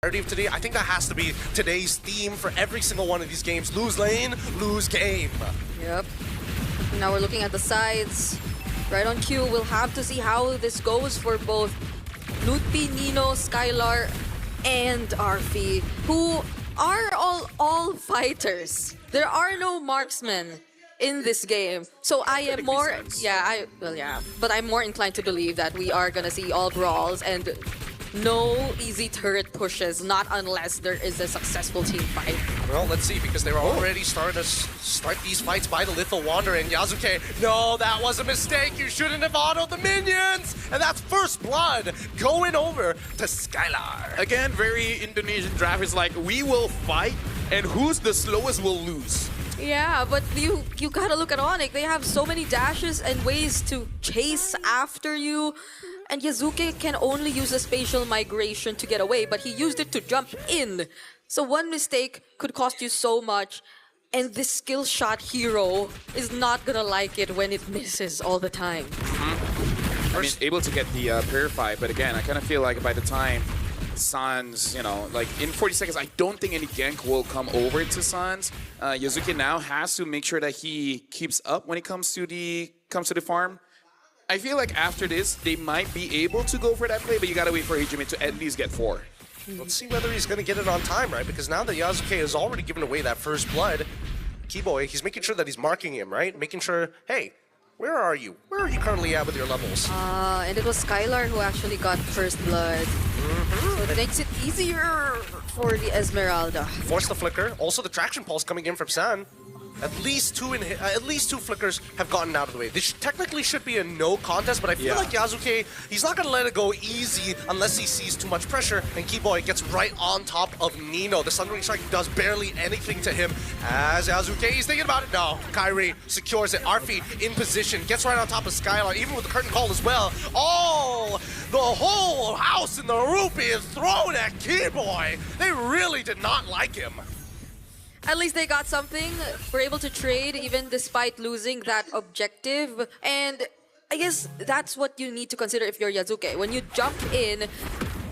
Of today, I think that has to be today's theme for every single one of these games. Lose lane, lose game. Yep. Now we're looking at the sides. Right on cue, we'll have to see how this goes for both Lutpi, Nino, Skylar, and Arfi, who are all fighters. There are no marksmen in this game. So I am more, but I'm more inclined to believe that we are gonna see all brawls and no easy turret pushes, not unless there is a successful team fight. Well, let's see, because they were already starting to start these fights by the Lethal Wanderer and Yasuke. No, that was a mistake. You shouldn't have autoed the minions. And that's first blood going over to Skylar. Again, very Indonesian draft is like, we will fight, and who's the slowest will lose. Yeah, but you gotta look at Onic. They have so many dashes and ways to chase after you. And Yasuke can only use a spatial migration to get away, but he used it to jump in. So one mistake could cost you so much, and this skill shot hero is not gonna like it when it misses all the time. I mean, able to get the Purify, but again, I kind of feel like by the time Sans, you know, like in 40 seconds, I don't think any gank will come over to Sans. Yasuke now has to make sure that he keeps up when it comes to the farm. I feel like after this, they might be able to go for that play, but you gotta wait for Hijime to at least get 4. Let's see whether he's gonna get it on time, right? Because now that Yasuke has already given away that first blood, Keyboy, he's making sure that he's marking him, right? Making sure, hey, where are you? Where are you currently at with your levels? And it was Skylar who actually got first blood. So it makes it easier for the Esmeralda. Force the flicker. Also the traction pulse coming in from San. At least two flickers have gotten out of the way. This technically should be a no contest, but I feel like Yasuke, he's not gonna let it go easy unless he sees too much pressure. And Keyboy gets right on top of Nino. The Sundering Strike does barely anything to him. As Yasuke, he's thinking about it. No, Kyrie secures it. Arfi in position, gets right on top of Skylar, even with the curtain call as well. Oh, the whole house in the rupee is thrown at Keyboy. They really did not like him. At least they got something. We're able to trade even despite losing that objective. And I guess that's what you need to consider if you're Yasuke. When you jump in,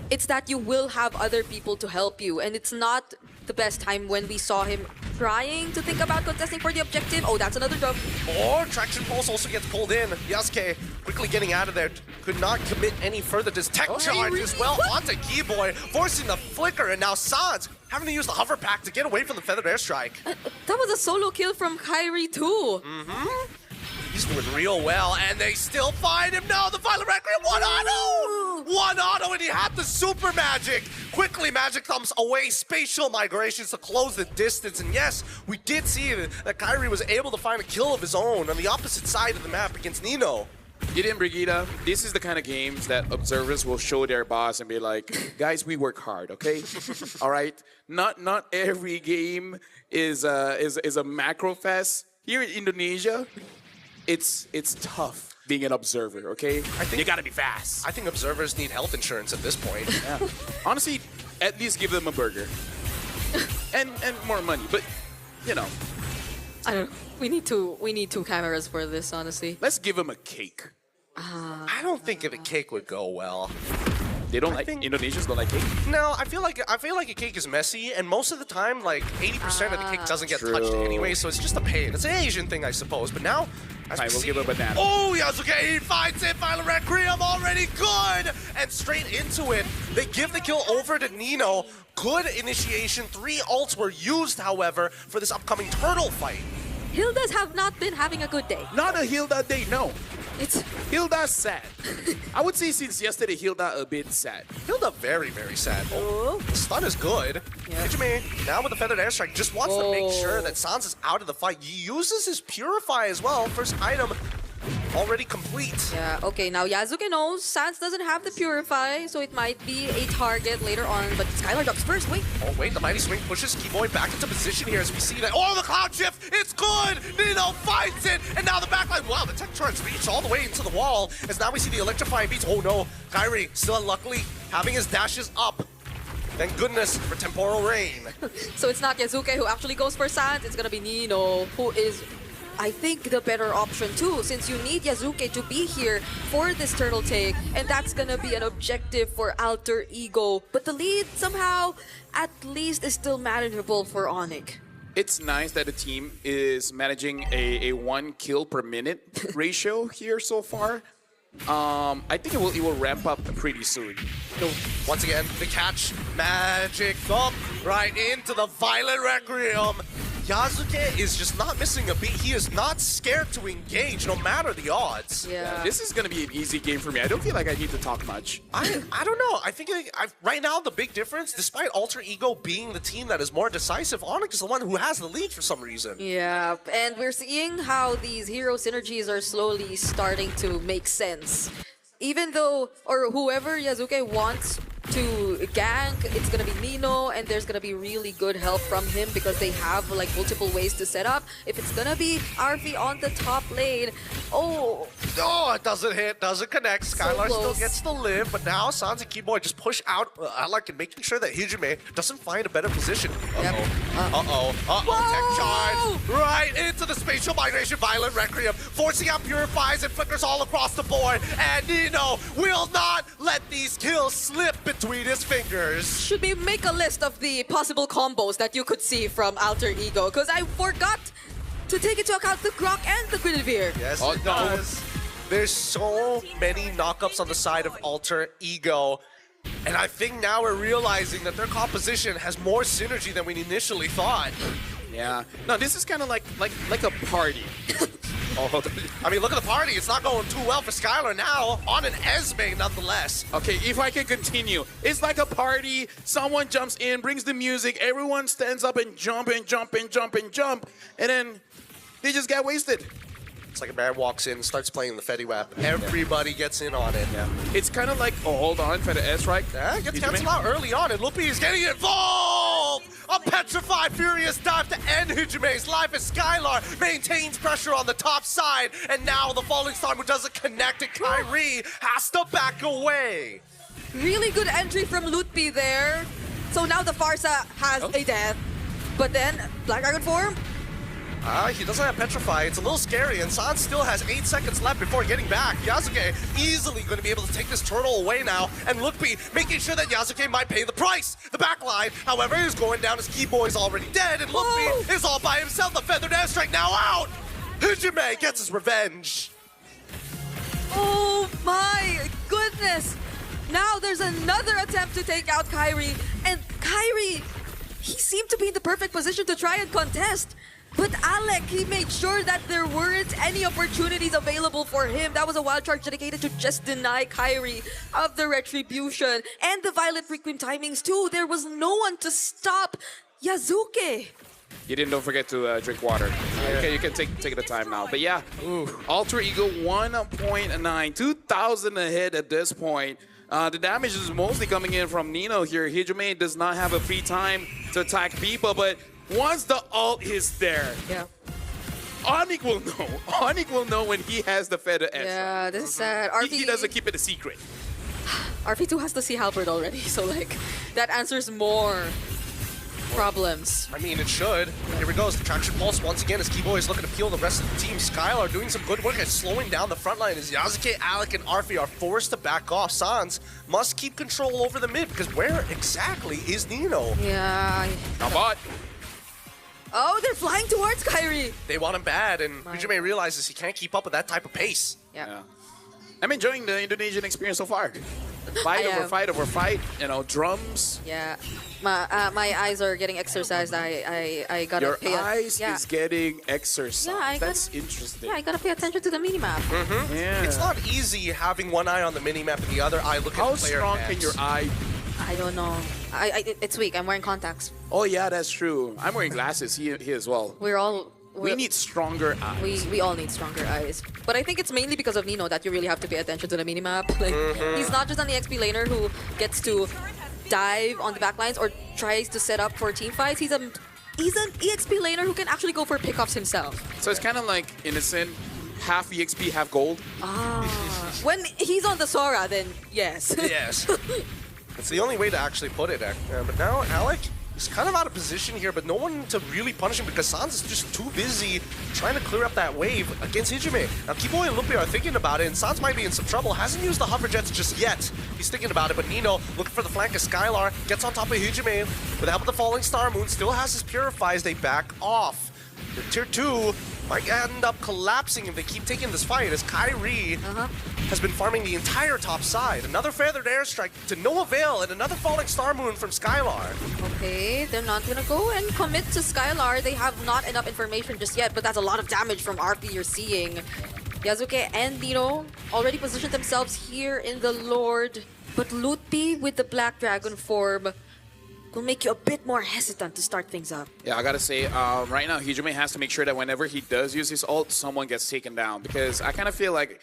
it's that you will have other people to help you. And it's not the best time when we saw him trying to think about contesting for the objective. Oh, that's another jump. Or Traction Pulse also gets pulled in. Yasuke quickly getting out of there. Could not commit any further. Does tech charge as well onto Keyboy, forcing the flicker. And now Sans having to use the hover pack to get away from the feathered airstrike. That was a solo kill from Kyrie too. He's doing real well, and they still find him. No, the Violet Requiem, one auto! One auto, and he had the super magic. Quickly, magic comes away, spatial migrations to close the distance. And yes, we did see that Kyrie was able to find a kill of his own on the opposite side of the map against Nino. Gideon Brigida, this is the kind of games that observers will show their boss and be like, guys, we work hard, okay? All right? Not every game is a macro fest. Here in Indonesia, it's tough being an observer, okay? You gotta be fast. I think observers need health insurance at this point. Yeah. Honestly, at least give them a burger. and more money, but you know. I don't know. We need two cameras for this, honestly. Let's give them a cake. I don't think the cake would go well. They don't Indonesians don't like cake? No, I feel like a cake is messy, and most of the time, like 80% of the cake doesn't get touched anyway, so it's just a pain. It's an Asian thing, I suppose. But now, as we we'll see, give a banana. Oh, Yasuke, he finds it. Violet Requiem already good, and straight into it. They give the kill over to Nino. Good initiation. 3 ults were used, however, for this upcoming turtle fight. Hildas have not been having a good day. Not a Hilda day, no. It's Hilda's sad. I would say since yesterday, Hilda a bit sad. Hilda very, very sad. Oh, the stun is good. Yeah. Hijime, now with the feathered airstrike, just wants to make sure that Sans is out of the fight. He uses his Purify as well. First item already complete. Yeah, okay, now Yasuke knows Sans doesn't have the Purify, so it might be a target later on, but Skylar drops first, wait. Oh wait, the Mighty Swing pushes Keyboy back into position here as we see that. Oh, the Cloud Shift, it's good! Nino finds it, and now the backline, wow, the tech charge reached all the way into the wall, as now we see the electrifying beats. Oh no, Kyrie still unluckily having his dashes up. Thank goodness for Temporal Rain. So it's not Yasuke who actually goes for Sans, it's gonna be Nino, who is I think, the better option too, since you need Yazuke to be here for this turtle take, and that's gonna be an objective for Alter Ego. But the lead somehow, at least, is still manageable for Onic. It's nice that the team is managing a 1 kill per minute ratio here so far. I think it will ramp up pretty soon. Once again, the catch, magic thump right into the Violet Requiem. Yazuke is just not missing a beat. He is not scared to engage, no matter the odds. Yeah. This is going to be an easy game for me. I don't feel like I need to talk much. I don't know. I think right now the big difference, despite Alter Ego being the team that is more decisive, Onic is the one who has the lead for some reason. Yeah, and we're seeing how these hero synergies are slowly starting to make sense. Even though, or whoever Yazuke wants to gank, it's gonna be Nino, and there's gonna be really good help from him because they have like multiple ways to set up. If it's gonna be Arfi on the top lane, oh, it doesn't hit, doesn't connect. Skylar still close. gets to live, but now Sans and Keyboy just push out Alec and making sure that Hijime doesn't find a better position. Yep. Tech charge right into the spatial migration, Violent Requiem, forcing out Purifies and Flickers all across the board, and Nino will not let these kills slip between his fingers. should we make a list of the possible combos that you could see from Alter Ego? Because I forgot to take into account the Grok and the Guinevere. Yes, Oh, it no. does. There's so many knockups on the side of Alter Ego. And I think now we're realizing that their composition has more synergy than we initially thought. Yeah. No, this is kind of like a party. I mean, look at the party. It's not going too well for Skylar now. On an Esme, nonetheless. Okay, if I can continue. It's like a party. Someone jumps in, brings the music. Everyone stands up and jump and jump and jump and jump. And then they just get wasted. It's like a man walks in, starts playing the Fetty Wap. Everybody gets in on it. Yeah. It's kind of like, oh, hold on, for the S, right? Yeah, it gets canceled out early on, and Lupi is getting involved! A petrified, furious dive to end Hijime's life as Skylar maintains pressure on the top side, and now the Falling Star who doesn't connect, and Kyrie has to back away. Really good entry from Lutpi there. So now the Farsa has a death. But then, Black Dragon form? He doesn't have Petrify. It's a little scary, and San still has 8 seconds left before getting back. Yasuke easily going to be able to take this turtle away now, and Lookby making sure that Yasuke might pay the price. The backline, however, is going down as Keyboy's already dead, and Lookby is all by himself. The Feathered Airstrike now out! Hijime gets his revenge. Oh my goodness! Now there's another attempt to take out Kyrie, and Kyrie, he seemed to be in the perfect position to try and contest. But Alec, he made sure that there weren't any opportunities available for him. That was a wild charge dedicated to just deny Kyrie of the retribution and the Violet Requiem timings too. There was no one to stop Yazuke. You didn't, don't forget to drink water. Okay, you can take the time now. But yeah, Alter Ego 1.9, 2,000 ahead at this point. The damage is mostly coming in from Nino here. Hijime does not have a free time to attack people, but once the ult is there, Yeah. Onic will know. Onic will know when he has the Feather S. Yeah, this is sad. He doesn't keep it a secret. RP2 has the Sea Halberd already, so like, that answers more problems. I mean, it should. Here we go. The Traction Pulse once again as Keyboy is looking to peel the rest of the team. Skylar doing some good work at slowing down the front line as Yasuke, Alec, and Arfi are forced to back off. Sans must keep control over the mid because where exactly is Nino? Yeah. Now, bot. Oh, they're flying towards Kyrie. They want him bad, and Hijime realizes he can't keep up with that type of pace. Yeah. I'm enjoying the Indonesian experience so far. Fight over fight over fight, you know, drums. Yeah. My eyes are getting exercised. I gotta Your pay eyes is getting exercised. Yeah, That's interesting. Yeah, I gotta pay attention to the minimap. Yeah. It's not easy having one eye on the minimap and the other eye looking at How the player strong hands. can your eye? I don't know. It's weak. I'm wearing contacts. Oh yeah, that's true. I'm wearing glasses. He as well. We need stronger eyes. We all need stronger eyes. But I think it's mainly because of Nino that you really have to pay attention to the minimap. Like, he's not just an EXP laner who gets to dive on the backlines or tries to set up for team fights. He's an EXP laner who can actually go for pickoffs himself. So it's kind of like Innocent, half EXP, half gold. When he's on the Sora, then yes. Yes. It's the only way to actually put it. But now, Alec, He's kind of out of position here, but no one to really punish him because Sans is just too busy trying to clear up that wave against Hijime. Now, Kiboy and Lupi are thinking about it, and Sans might be in some trouble. Hasn't used the hover jets just yet. He's thinking about it, but Nino looking for the flank of Skylar, gets on top of Hijime. With the help of the Falling Star Moon, still has his Purify as they back off. The tier 2 might end up collapsing if they keep taking this fight, as Kyrie has been farming the entire top side. Another feathered airstrike to no avail, and another Falling Star Moon from Skylar. Okay, they're not gonna go and commit to Skylar. They have not enough information just yet, but that's a lot of damage from RP you're seeing. Yasuke and Nino already positioned themselves here in the Lord, but Lutpi with the Black Dragon form will make you a bit more hesitant to start things up. Yeah, I gotta say, right now, Hijime has to make sure that whenever he does use his ult, someone gets taken down. Because I kind of feel like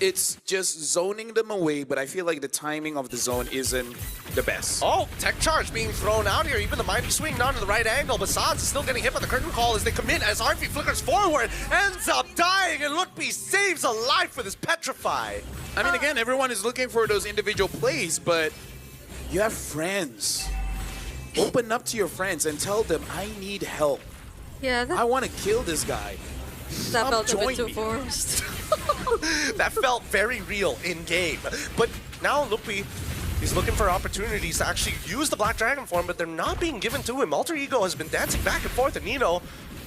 it's just zoning them away, but I feel like the timing of the zone isn't the best. Oh, tech charge being thrown out here. Even the mighty swing down to the right angle, but Sans is still getting hit by the curtain call as they commit, as Harvey flickers forward, ends up dying, and Lutpi saves a life with his Petrify. I mean, again, everyone is looking for those individual plays, but you have friends. Open up to your friends and tell them, I need help. Yeah, I want to kill this guy. that felt a bit join too me. forced. That felt very real in game. But now Lutpi is looking for opportunities to actually use the Black Dragon form, but they're not being given to him. Alter Ego has been dancing back and forth, and Nino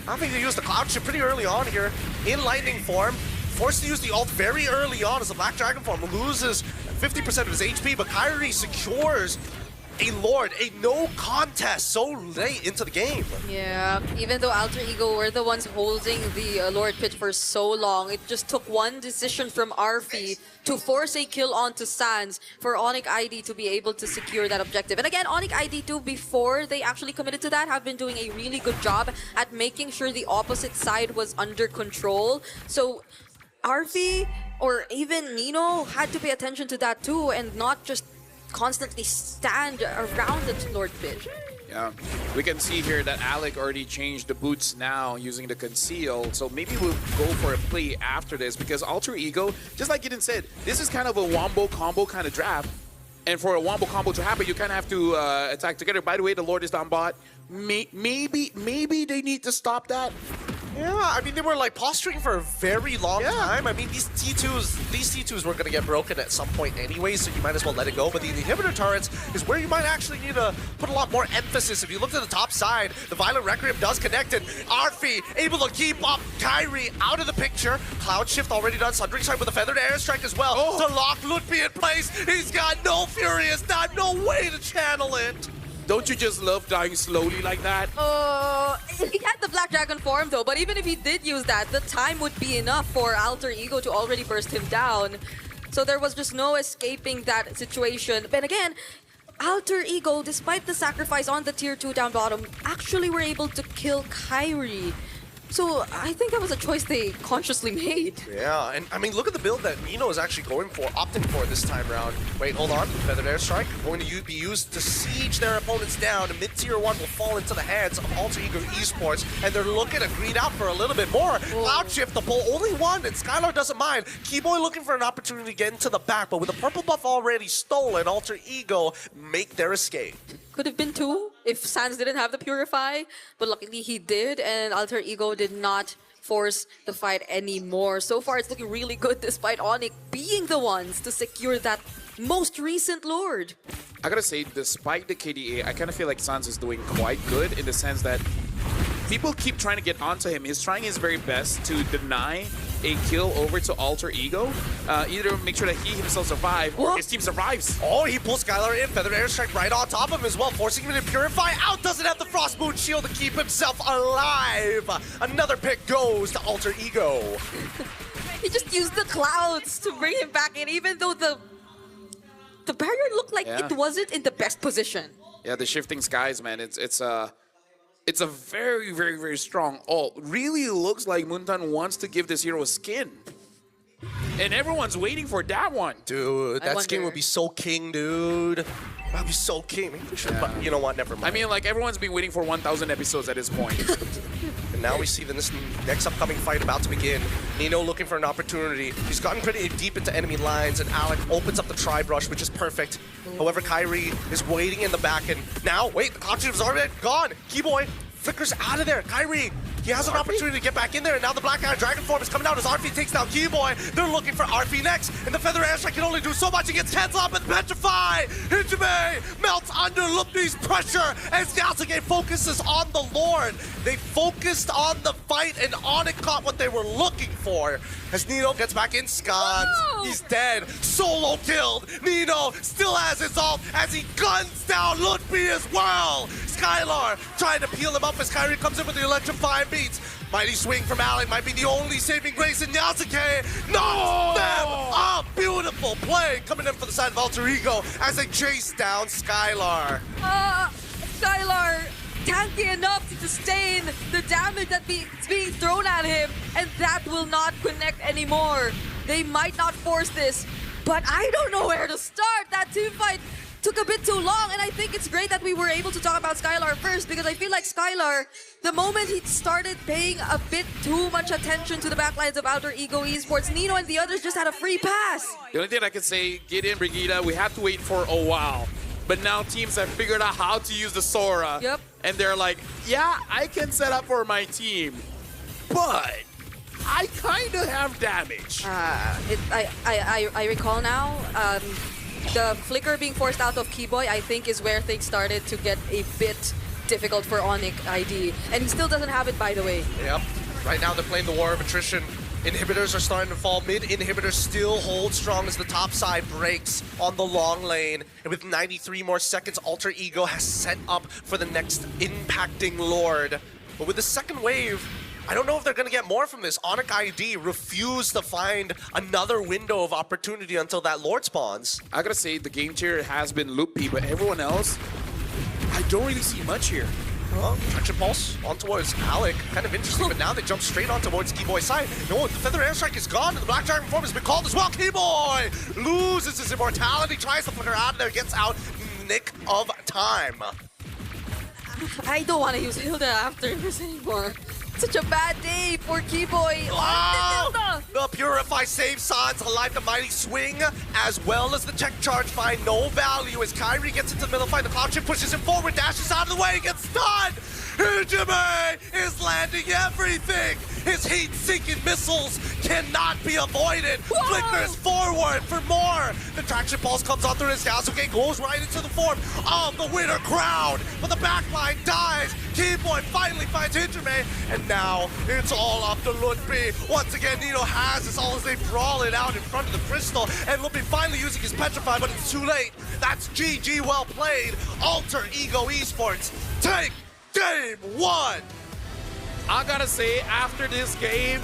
having to use the Cloud Shift pretty early on here in Lightning form. Forced to use the ult very early on as the Black Dragon form loses 50% of his HP, but Kyrie secures a Lord, a no contest so late into the game. Yeah, even though Alter Ego were the ones holding the Lord Pit for so long, it just took one decision from Arfi to force a kill onto Sans for Onic ID to be able to secure that objective. And again, Onic ID 2, before they actually committed to that, have been doing a really good job at making sure the opposite side was under control. So Arfi or even Nino had to pay attention to that too, and not just constantly stand around the Lord Pit. Yeah, we can see here that Alec already changed the boots now using the conceal, so maybe we'll go for a play after this, because Alter Ego, just like Eden said, this is kind of a wombo combo kind of draft, and for a wombo combo to happen, you kind of have to attack together. By the way, the Lord is down bot. Maybe they need to stop that. Yeah, I mean, they were like posturing for a very long time. I mean, these T2s were going to get broken at some point anyway, so you might as well let it go. But the inhibitor turrets is where you might actually need to put a lot more emphasis. If you look to the top side, the Violent Requiem does connect, and Arfi able to keep up Kyrie out of the picture. Cloud Shift already done. Sundering Strike with a Feathered Airstrike as well to lock Lutpi in place. He's got no Furious, not no way to channel it. Don't you just love dying slowly like that? He had the Black Dragon form though, but even if he did use that, the time would be enough for Alter Ego to already burst him down. So there was just no escaping that situation. But again, Alter Ego, despite the sacrifice on the tier 2 down bottom, actually were able to kill Kyrie. So I think that was a choice they consciously made. Yeah, and I mean, look at the build that Nino is actually going for, opting for this time around. Wait, hold on. Feathered Airstrike going to be used to siege their opponents down. And mid-tier 1 will fall into the hands of Alter Ego Esports, and they're looking to greed out for a little bit more. Cloud Shift, the pull, only one, and Skylar doesn't mind. Keyboy looking for an opportunity to get into the back, but with the purple buff already stolen, Alter Ego make their escape. Could have been 2 if Sans didn't have the Purify, but luckily he did, and Alter Ego did not force the fight anymore. So far, it's looking really good despite Onic being the ones to secure that most recent Lord. I gotta say, despite the KDA, I kind of feel like Sans is doing quite good in the sense that people keep trying to get onto him. He's trying his very best to deny a kill over to Alter Ego. Either make sure that he himself survives or his team survives. Oh, he pulls Skylar in. Feathered Airstrike right on top of him as well, forcing him to Purify. Out doesn't have the Frost Moon Shield to keep himself alive. Another pick goes to Alter Ego. He just used the clouds to bring him back in, even though the barrier looked like it wasn't in the best position. Yeah, the shifting skies, man. It's a very, very, very strong ult. Really looks like Muntan wants to give this hero a skin. And everyone's waiting for that one. Dude, that skin would be so king, dude. That'd be so king. Maybe we should, but you know what? Never mind. I mean, like, everyone's been waiting for 1,000 episodes at this point. And now we see this next upcoming fight about to begin. Nino looking for an opportunity. He's gotten pretty deep into enemy lines, and Alec opens up the Tri-Brush, which is perfect. However, Kyrie is waiting in the back, and Now, wait, the Constitute's already gone. Keyboy flickers out of there. Kyrie, he has an opportunity to get back in there, and now the Black Iron Dragon form is coming out as Arfi takes down Keyboy. They're looking for Arfi next, and the Feather Airstrike can only do so much. He gets cancelled up and Petrify! Hijime melts under Luppi's pressure as Yasuke focuses on the Lord. They focused on the fight, and Onic caught what they were looking for. As Nino gets back in, Scott, he's dead. Solo killed. Nino still has his ult as he guns down Lutfi as well. Skylar trying to peel him up as Kyrie comes in with the electrifying beats. Mighty swing from Alec might be the only saving grace in Yasuke. Knocks them up. Beautiful play coming in for the side of Alter Ego as they chase down Skylar. Skylar tanky enough to sustain the damage that's being thrown at him, and that will not connect anymore. They might not force this, but I don't know where to start. That team fight took a bit too long, and I think it's great that we were able to talk about Skylar first, because I feel like Skylar, the moment he started paying a bit too much attention to the backlines of Alter Ego Esports, Nino and the others just had a free pass. The only thing I can say, get in, Brigida. We have to wait for a while. But now teams have figured out how to use the Sora. Yep. And they're like, yeah, I can set up for my team, but I kind of have damage. I recall now, the flicker being forced out of Keyboy, I think, is where things started to get a bit difficult for Onic ID. And he still doesn't have it, by the way. Yep. Right now they're playing the war of attrition. Inhibitors are starting to fall. Mid inhibitors still hold strong as the top side breaks on the long lane. And with 93 more seconds, Alter Ego has set up for the next impacting Lord. But with the second wave, I don't know if they're going to get more from this. Onic ID refused to find another window of opportunity until that Lord spawns. I gotta say, the game chair has been loopy, but everyone else, I don't really see much here. Well, Traction Pulse on towards Alec. Kind of interesting, but now they jump straight on towards Keyboy's side. No, the Feather Airstrike is gone, and the Black Dragon form has been called as well. Keyboy loses his immortality, tries to put her out of there, gets out in the nick of time. I don't want to use Hilda after this anymore. Such a bad day for Keyboy. Oh, the Purify saves Sans alive, the Mighty Swing, as well as the Tech Charge find no value as Kyrie gets into the middle fight. The Cloud Chip pushes him forward, dashes out of the way, gets stunned. Hijime is landing everything. His heat-seeking missiles cannot be avoided. Whoa. Flickers forward for more. The Traction Pulse comes on through his Yasuke, goes right into the form of the Winter Crown, but the backline dies. Keyboy finally finds Hijime, and now it's all up to Lutfi. Once again, Nino has this all as they brawl it out in front of the crystal, and Lutfi finally using his Petrify, but it's too late. That's GG, well played. Alter Ego Esports take Game 1! I gotta say, after this game,